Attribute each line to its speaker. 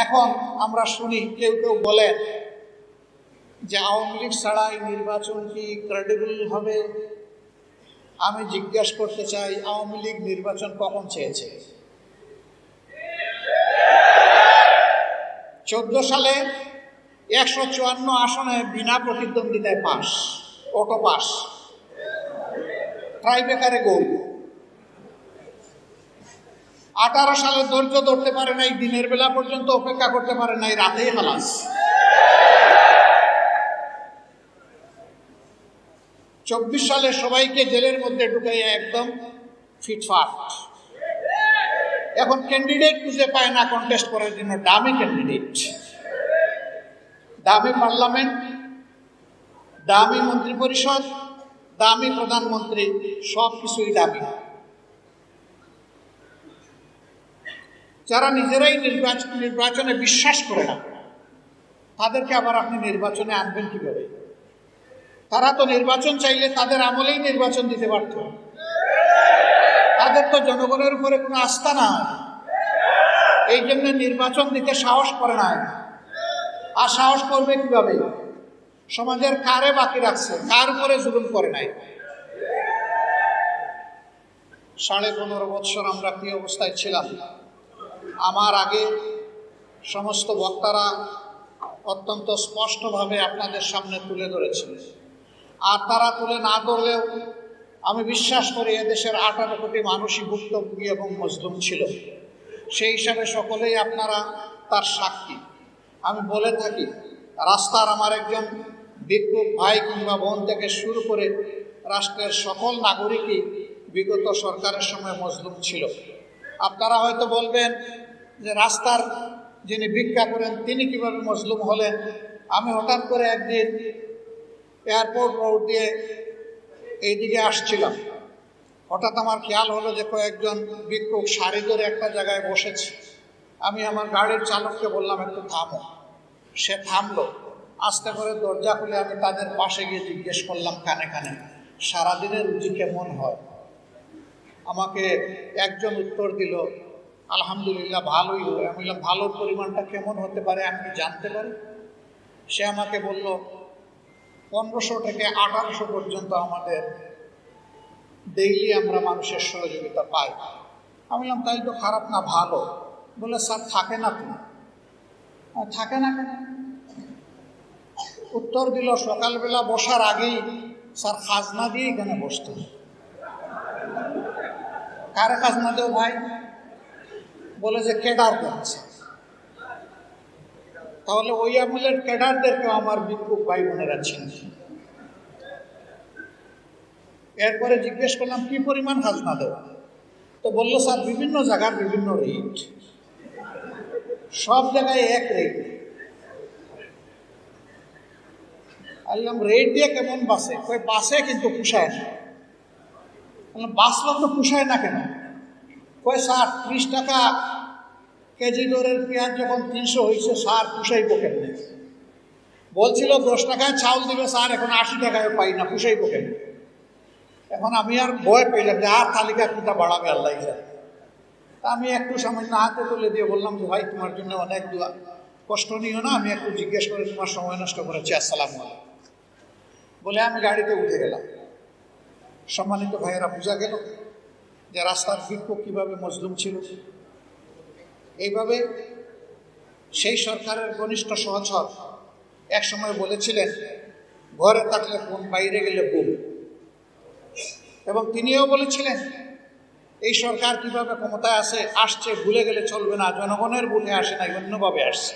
Speaker 1: এখন আমরা শুনি কেউ কেউ বলেন যে আওয়ামী লীগ ছাড়া এই নির্বাচন কি ক্রেডিবল হবে। আমি জিজ্ঞাসা করতে চাই, আওয়ামী লীগ নির্বাচন কখন চেয়েছে? 14 সালে 154 আসনে বিনা প্রতিদ্বন্দ্বিতায় পাস, অটো পাস, ট্রাইবেকারে গোল। 18 সালে ধৈর্য ধরতে পারে নাই, দিনের বেলা পর্যন্ত অপেক্ষা করতে পারে নাই, রাতেই খালাস। 24 সালে সবাইকে জেলের মধ্যে ঢুকাইয়া একদম ফিটফাট। এখন ক্যান্ডিডেট খুঁজে পায় না কন্টেস্ট করার জন্য, দামি ক্যান্ডিডেট, দামি পার্লামেন্ট, দামি মন্ত্রী পরিষদ, দামি প্রধানমন্ত্রী, সব কিছুই দামি। যারা নিজেরাই নির্বাচনে বিশ্বাস করে না, তাদেরকে আবার আপনি নির্বাচনে আনবেন কিভাবে? তারা তো নির্বাচন চাইলে তাদের আমলেই নির্বাচন দিতে পারত। তাদের তো জনগণের উপরে কোনো আস্থা না, এই জন্য নির্বাচন দিতে সাহস করে না। আর সাহস করবে কিভাবে? সমাজের কারে বাকি রাখছে, কার উপরে জুলুম করে নাই। 15.5 বছর আমরা কি অবস্থায় ছিলাম? আমার আগে সমস্ত বক্তারা অত্যন্ত স্পষ্টভাবে আপনাদের সামনে তুলে ধরেছিল। আর তারা তুলে না ধরলেও আমি বিশ্বাস করি এদেশের 18 কোটি মানুষই ভুক্তভোগী এবং মজলুম ছিল। সেই হিসাবে সকলেই আপনারা তার সাক্ষী। আমি বলে থাকি, রাস্তার আমার একজন ভিক্ষুক ভাই কিংবা বোন থেকে শুরু করে রাষ্ট্রের সকল নাগরিকই বিগত সরকারের সময় মজলুম ছিল। আপনারা হয়তো বলবেন যে রাস্তার যিনি ভিক্ষা করেন তিনি কিভাবে মজলুম হলেন। আমি হঠাৎ করে একদিন এয়ারপোর্ট রোড দিয়ে এইদিকে আসছিলাম, হঠাৎ আমার খেয়াল হলো যে কয়েকজন ভিক্ষুক সারি ধরে একটা জায়গায় বসেছে। আমি আমার গাড়ির চালককে বললাম একটু থামো। সে থামলো। আস্তে করে দরজা খুলে আমি তাদের পাশে গিয়ে জিজ্ঞেস করলাম কানে কানে, সারাদিনের রুজি কেমন হয়? আমাকে একজন উত্তর দিল, আলহামদুলিল্লাহ ভালোই হয়। আমি বললাম ভালোর পরিমাণটা কেমন হতে পারে, আমি কি জানতে পারি? সে আমাকে বলল 1500 থেকে 1800 পর্যন্ত আমাদের ডেইলি আমরা মানুষের সহযোগিতা পাই। আমি বললাম তাই তো খারাপ না, ভালো। বলে স্যার থাকে না তো। থাকে না কেন? উত্তর দিল সকালবেলা বসার আগেই স্যার খাজনা দিয়ে এখানে বসত। কারে খাজনা দেও ভাই? বলে যে ক্যাডার করছে। তাহলে ওই আমলের ক্যাডারদেরকেও আমার ভিক্ষুক ভাই বোনেরা চিনছে। এরপরে জিজ্ঞেস করলাম কি পরিমাণ খাজনা দেওয়া? তো বললো স্যার বিভিন্ন জায়গার বিভিন্ন রেট, সব জায়গায় এক রেট। বললাম রেট দিয়ে কেমন বাসে? কই বাসে কিন্তু পুষায় না। বললাম বাসলা তো পুষায় না কেন? কই স্যার 30 টাকা কেজি দরের পেঁয়াজ যখন 300 হয়েছে স্যার পুষাইব কেমনে? বলছিল 10 টাকায় চাউল দিবে স্যার, এখন 80 টাকায় পাই না, পুষাইব কেন? এখন আমি আর ভয় পেলাম যে আর তালিকা কোনটা বাড়াবে আল্লাহ জানে। তা আমি একটু সামান্য হাতে তুলে দিয়ে বললাম যে ভাই তোমার জন্য অনেক দোয়া, কষ্ট নিও না, আমি একটু জিজ্ঞেস করে তোমার সময় নষ্ট করেছি, আসসালামু আলাইকুম বলে আমি গাড়িতে উঠে গেলাম। সম্মানিত ভাইয়েরা, বোঝা গেল যে রাস্তার ভিক্ষুক কীভাবে মজলুম ছিল। এইভাবে সেই সরকারের ঘনিষ্ঠ সহচর এক সময় বলেছিলেন ঘরে থাকলে কোন, বাইরে গেলে ভুল। এবং তিনিও বলেছিলেন এই সরকার কিভাবে ক্ষমতায় আসছে ভুলে গেলে চলবে না, জনগণের ভুলে আসে না, অন্যভাবে আসছে।